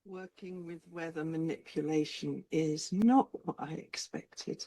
Working with weather manipulation is not what I expected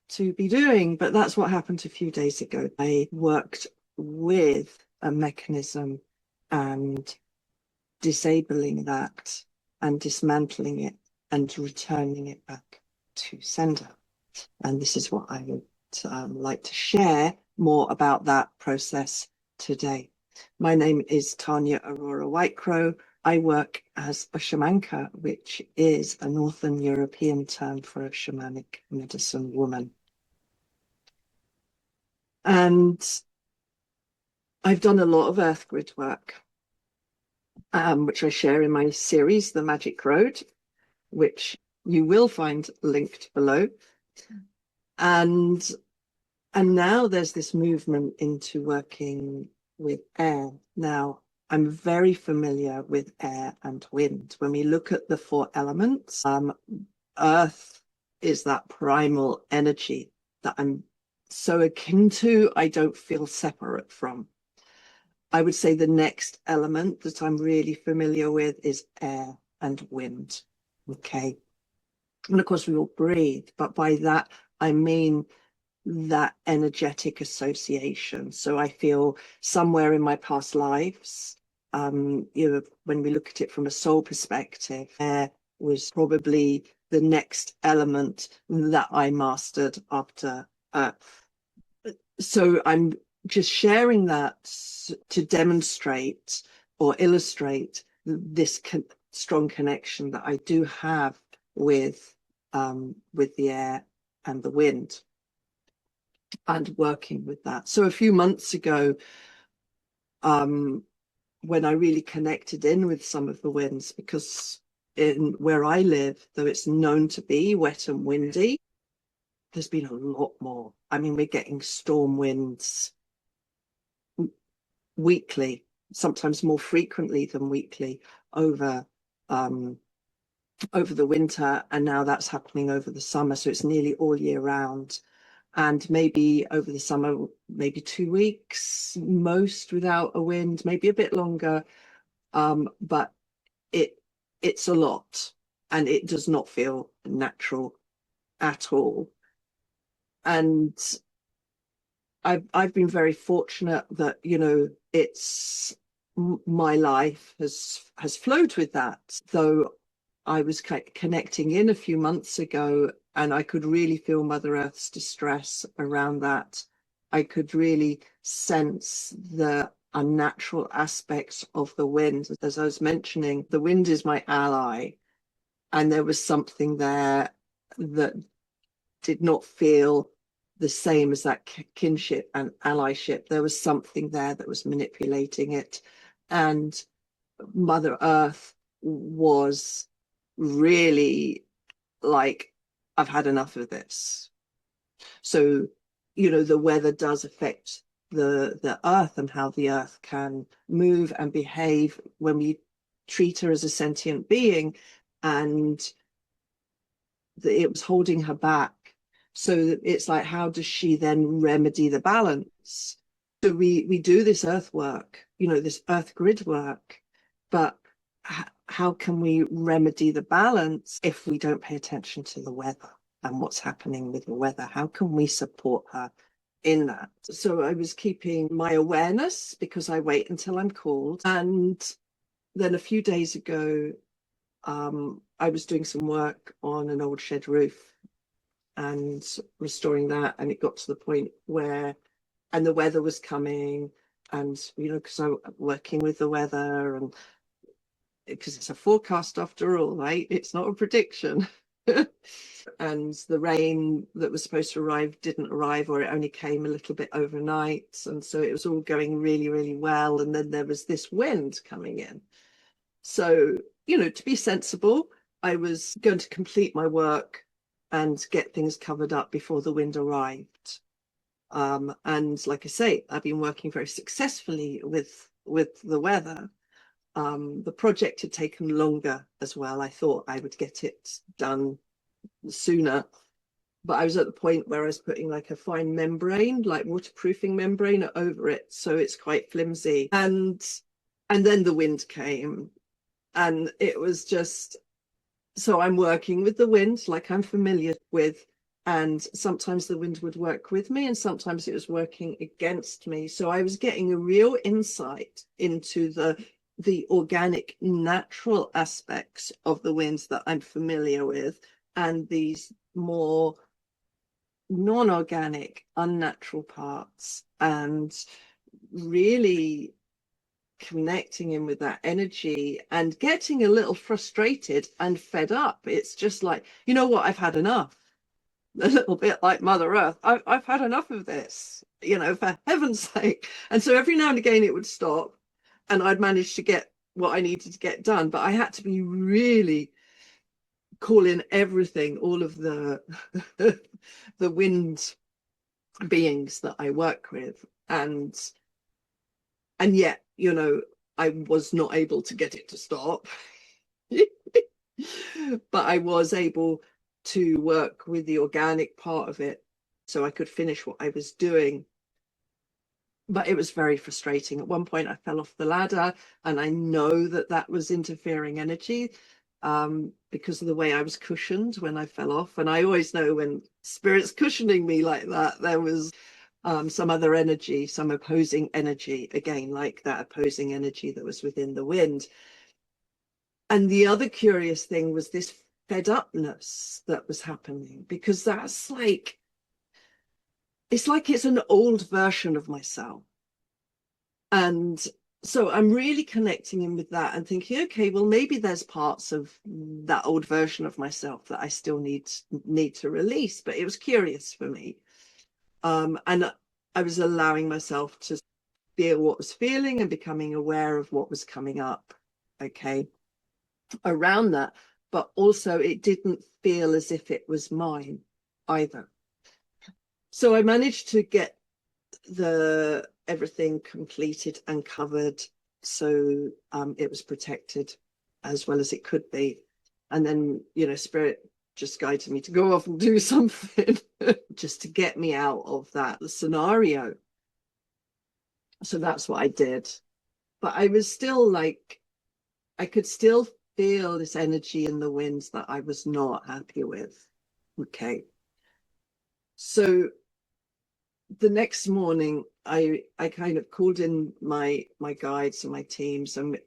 to be doing, but that's what happened a few days ago. I worked with a mechanism and disabling that and dismantling it and returning it back to sender. And this is what I would like to share more about that process today. My name is Tania Aurora Whitecrow. I work as a shamanka, which is a Northern European term for a shamanic medicine woman. And I've done a lot of earth grid work, which I share in my series, The Magic Road, which you will find linked below. And now there's this movement into working with air. Now, I'm very familiar with air and wind. When we look at the four elements, earth is that primal energy that I'm so akin to, I don't feel separate from. I would say the next element that I'm really familiar with is air and wind. Okay. And of course we all breathe, but by that, I mean that energetic association. So I feel somewhere in my past lives, when we look at it from a soul perspective, air was probably the next element that I mastered after earth. So I'm just sharing that to demonstrate or illustrate this strong connection that I do have with the air and the wind, and working with that. So a few months ago, when I really connected in with some of the winds, because in where I live, though it's known to be wet and windy, there's been a lot more. I mean, we're getting storm winds weekly, sometimes more frequently than weekly over the winter, and now that's happening over the summer. So it's nearly all year round. And maybe over the summer, maybe 2 weeks, most without a wind, maybe a bit longer. But it's a lot, and it does not feel natural at all. And I've been very fortunate that, it's my life has flowed with that. Though I was connecting in a few months ago, and I could really feel Mother Earth's distress around that. I could really sense the unnatural aspects of the wind. As I was mentioning, the wind is my ally, and there was something there that did not feel the same as that kinship and allyship. There was something there that was manipulating it, and Mother Earth was really like, I've had enough of this. So, the weather does affect the earth and how the earth can move and behave when we treat her as a sentient being. And it was holding her back. So it's like, how does she then remedy the balance? So we do this earth work, this earth grid work, but how can we remedy the balance if we don't pay attention to the weather and what's happening with the weather? How can we support her in that? So I was keeping my awareness, because I wait until I'm called. And then a few days ago, I was doing some work on an old shed roof and restoring that. And it got to the point where, and the weather was coming, and, because I'm working with the weather, and because it's a forecast after all, right? It's not a prediction. And the rain that was supposed to arrive didn't arrive, or it only came a little bit overnight. And so it was all going really, really well. And then there was this wind coming in. So, to be sensible, I was going to complete my work and get things covered up before the wind arrived. And like I say, I've been working very successfully with the weather. The project had taken longer as well. I thought I would get it done sooner, but I was at the point where I was putting like a fine membrane, like waterproofing membrane over it, so it's quite flimsy. And then the wind came, and it was just So I'm working with the wind like I'm familiar with, and sometimes the wind would work with me and sometimes it was working against me. So I was getting a real insight into the organic, natural aspects of the winds that I'm familiar with, and these more non-organic, unnatural parts, and really connecting in with that energy and getting a little frustrated and fed up. It's just like, you know what, I've had enough. A little bit like Mother Earth. I've had enough of this, you know, for heaven's sake. And so every now and again it would stop and I'd manage to get what I needed to get done. But I had to be really call in everything, all of the the wind beings that I work with. And yet, you know, I was not able to get it to stop. But I was able to work with the organic part of it so I could finish what I was doing. But it was very frustrating. At one point I fell off the ladder, and I know that that was interfering energy, because of the way I was cushioned when I fell off. And I always know when spirit's cushioning me like that, there was some other energy, some opposing energy, again, like that opposing energy that was within the wind. And the other curious thing was this fed upness that was happening, because that's like, it's like it's an old version of myself. And so I'm really connecting in with that and thinking, okay, well, maybe there's parts of that old version of myself that I still need to release. But it was curious for me. And I was allowing myself to feel what was feeling and becoming aware of what was coming up, okay, around that. But also it didn't feel as if it was mine either. So I managed to get everything completed and covered, so it was protected as well as it could be. And then, you know, spirit just guided me to go off and do something just to get me out of that scenario. So that's what I did. But I was still like, I could still feel this energy in the winds that I was not happy with. Okay. So the next morning, I kind of called in my guides and my teams, and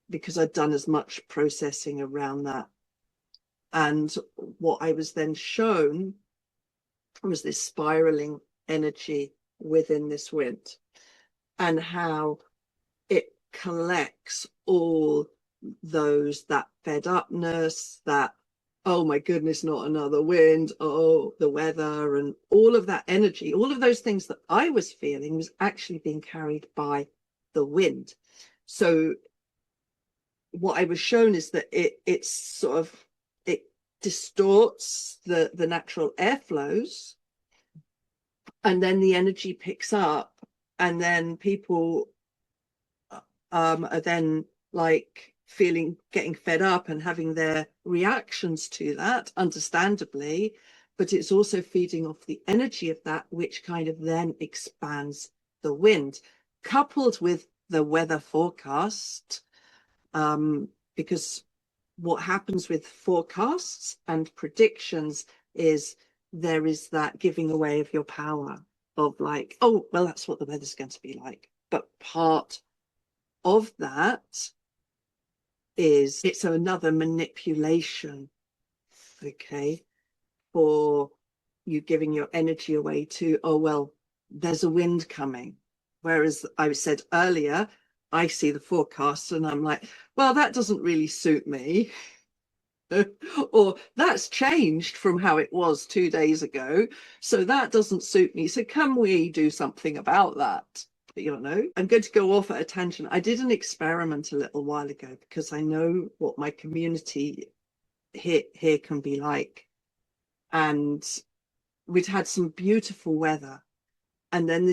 because I'd done as much processing around that. And what I was then shown was this spiraling energy within this wind, and how it collects all those, that fed upness, that, oh my goodness, not another wind, oh, the weather, and all of that energy, all of those things that I was feeling was actually being carried by the wind. So what I was shown is that it's sort of, it distorts the natural airflows, and then the energy picks up, and then people are then like getting fed up and having their reactions to that, understandably. But it's also feeding off the energy of that, which kind of then expands the wind, coupled with the weather forecast, because what happens with forecasts and predictions is there is that giving away of your power, of like, oh, well, that's what the weather's going to be like. But part of that is, it's another manipulation, okay, for you giving your energy away to, oh, well, there's a wind coming. Whereas I said earlier, I see the forecast and I'm like, well, that doesn't really suit me. Or that's changed from how it was 2 days ago, so that doesn't suit me. So can we do something about that? You know, I'm going to go off at a tangent. I did an experiment a little while ago, because I know what my community here can be like. And we'd had some beautiful weather. And then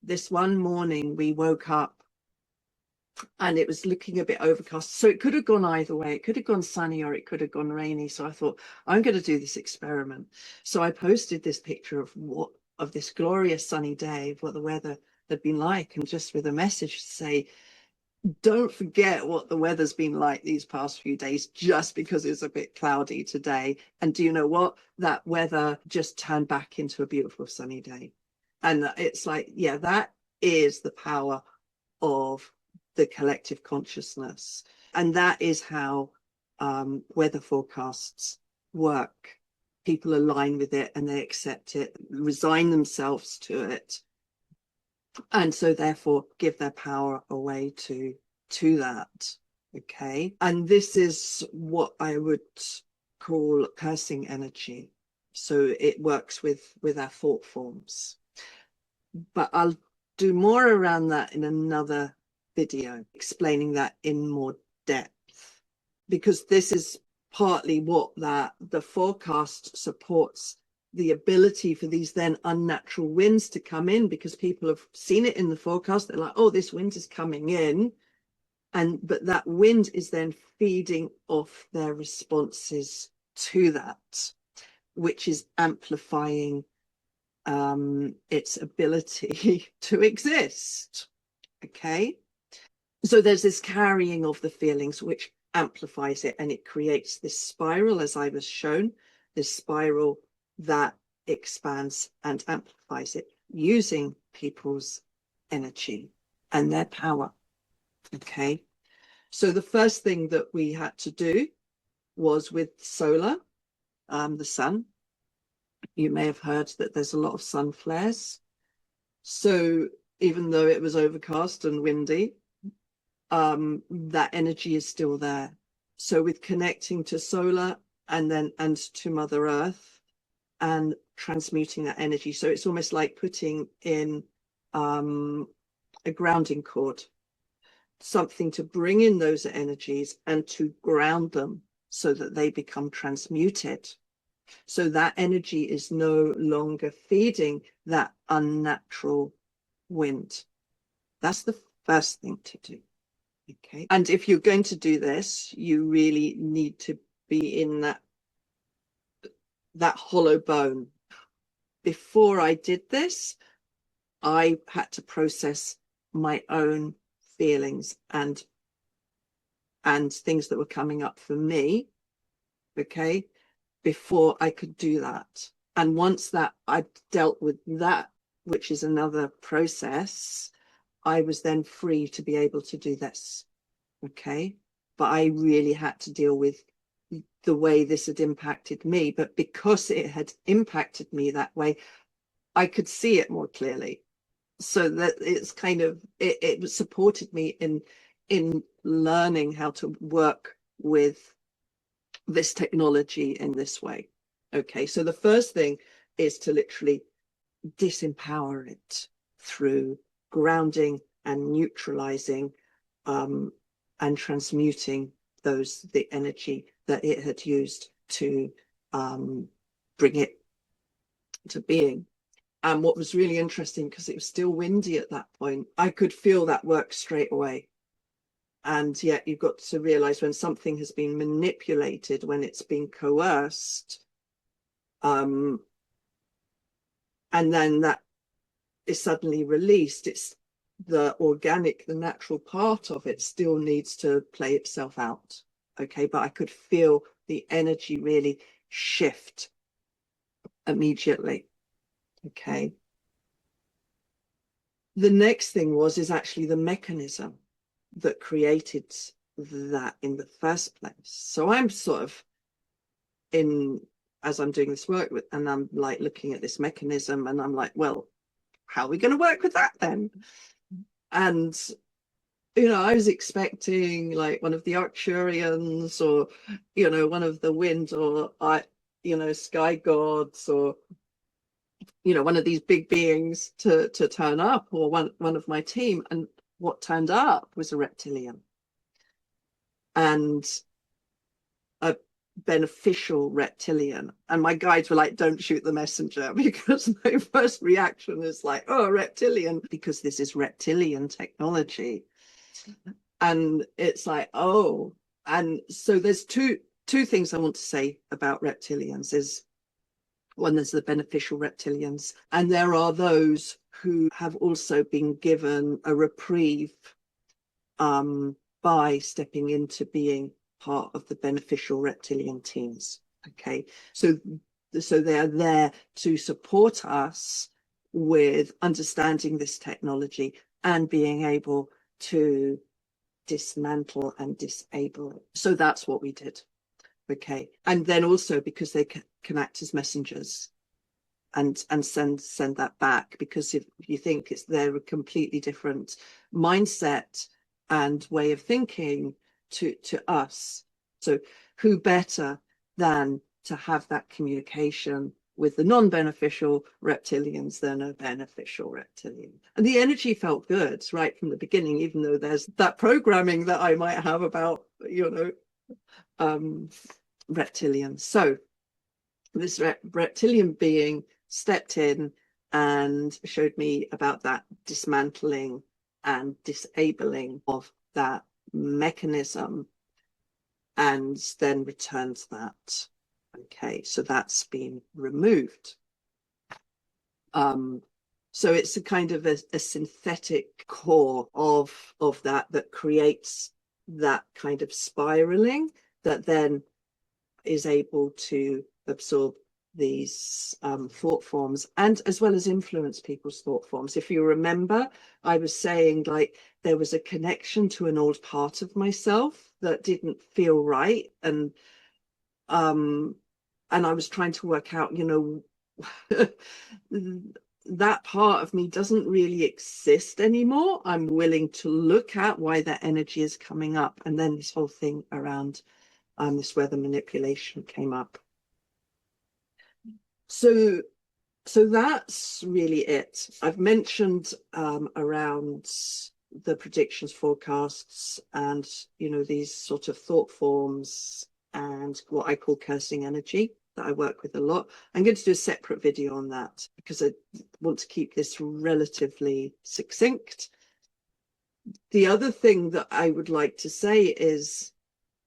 this one morning we woke up and it was looking a bit overcast. So it could have gone either way. It could have gone sunny or it could have gone rainy. So I thought, I'm going to do this experiment. So I posted this picture of this glorious sunny day, of what the weather had been like, and just with a message to say, don't forget what the weather's been like these past few days, just because it's a bit cloudy today. And do you know what? That weather just turned back into a beautiful sunny day. And it's like, yeah, that is the power of the collective consciousness. And that is how weather forecasts work. People align with it and they accept it, resign themselves to it, and so therefore give their power away to that. Okay, and this is what I would call cursing energy. So it works with our thought forms, but I'll do more around that in another video, explaining that in more depth, because this is partly what that the forecast supports, the ability for these then unnatural winds to come in, because people have seen it in the forecast. They're like, oh, this wind is coming in, but that wind is then feeding off their responses to that, which is amplifying its ability to exist. Okay, so there's this carrying of the feelings which amplifies it, and it creates this spiral, as I was shown, this spiral that expands and amplifies it using people's energy and their power. Okay, so the first thing that we had to do was with solar, the sun. You may have heard that there's a lot of sun flares. So even though it was overcast and windy, that energy is still there. So with connecting to solar and to Mother Earth and transmuting that energy, so it's almost like putting in a grounding cord, something to bring in those energies and to ground them so that they become transmuted. So that energy is no longer feeding that unnatural wind. That's the first thing to do. Okay. And if you're going to do this, you really need to be in that hollow bone. Before I did this, I had to process my own feelings and things that were coming up for me. Okay, before I could do that. And once that I dealt with that, which is another process, I was then free to be able to do this. Okay, but I really had to deal with the way this had impacted me. But because it had impacted me that way, I could see it more clearly. So that it's kind of it supported me in learning how to work with this technology in this way. Okay, so the first thing is to literally disempower it through grounding and neutralizing and transmuting the energy that it had used to bring it to being. And what was really interesting, because it was still windy at that point, I could feel that work straight away. And yet you've got to realize when something has been manipulated, when it's been coerced, and then that is suddenly released, it's the organic, the natural part of it still needs to play itself out. Okay, but I could feel the energy really shift immediately. Okay. The next thing is actually the mechanism that created that in the first place. So I'm sort of as I'm doing this work and I'm like looking at this mechanism and I'm like, well, how are we going to work with that then? And I was expecting like one of the Arcturians or one of the wind or sky gods or one of these big beings to turn up, or one of my team. And what turned up was a reptilian, and a beneficial reptilian. And my guides were like, don't shoot the messenger, because my first reaction is like, oh, reptilian, because this is reptilian technology. And it's like, oh. And so there's two things I want to say about reptilians. Is one, there's the beneficial reptilians, and there are those who have also been given a reprieve by stepping into being part of the beneficial reptilian teams. Okay, so they are there to support us with understanding this technology and being able to dismantle and disable it. So that's what we did. Okay, and then also because they can act as messengers and send that back, because if you think they're a completely different mindset and way of thinking to us. So who better than to have that communication with the non-beneficial reptilians than a beneficial reptilian? And the energy felt good right from the beginning, even though there's that programming that I might have about, reptilians. So this reptilian being stepped in and showed me about that dismantling and disabling of that mechanism, and then returns that. Okay, so that's been removed. So it's a kind of a synthetic core of that creates that kind of spiraling that then is able to absorb these thought forms, and as well as influence people's thought forms. If you remember, I was saying like there was a connection to an old part of myself that didn't feel right, and I was trying to work out, that part of me doesn't really exist anymore. I'm willing to look at why that energy is coming up, and then this whole thing around this weather manipulation came up. So that's really it. I've mentioned around the predictions, forecasts, and these sort of thought forms and what I call cursing energy that I work with a lot. I'm going to do a separate video on that because I want to keep this relatively succinct. The other thing that I would like to say is,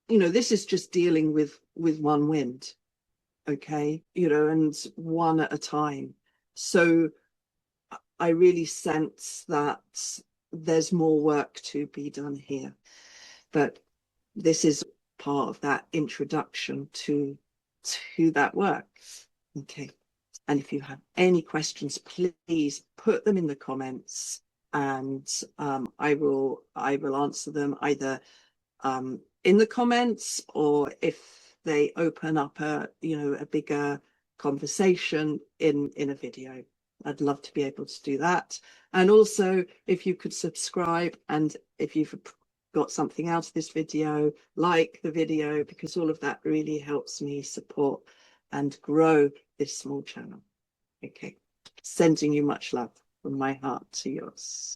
this is just dealing with one wind, okay, and one at a time. So I really sense that there's more work to be done here, but this is part of that introduction to that work. Okay, and if you have any questions, please put them in the comments, and I will answer them either in the comments, or if they open up a bigger conversation in a video. I'd love to be able to do that. And also, if you could subscribe, and if you've got something out of this video, like the video, because all of that really helps me support and grow this small channel. Okay, sending you much love from my heart to yours.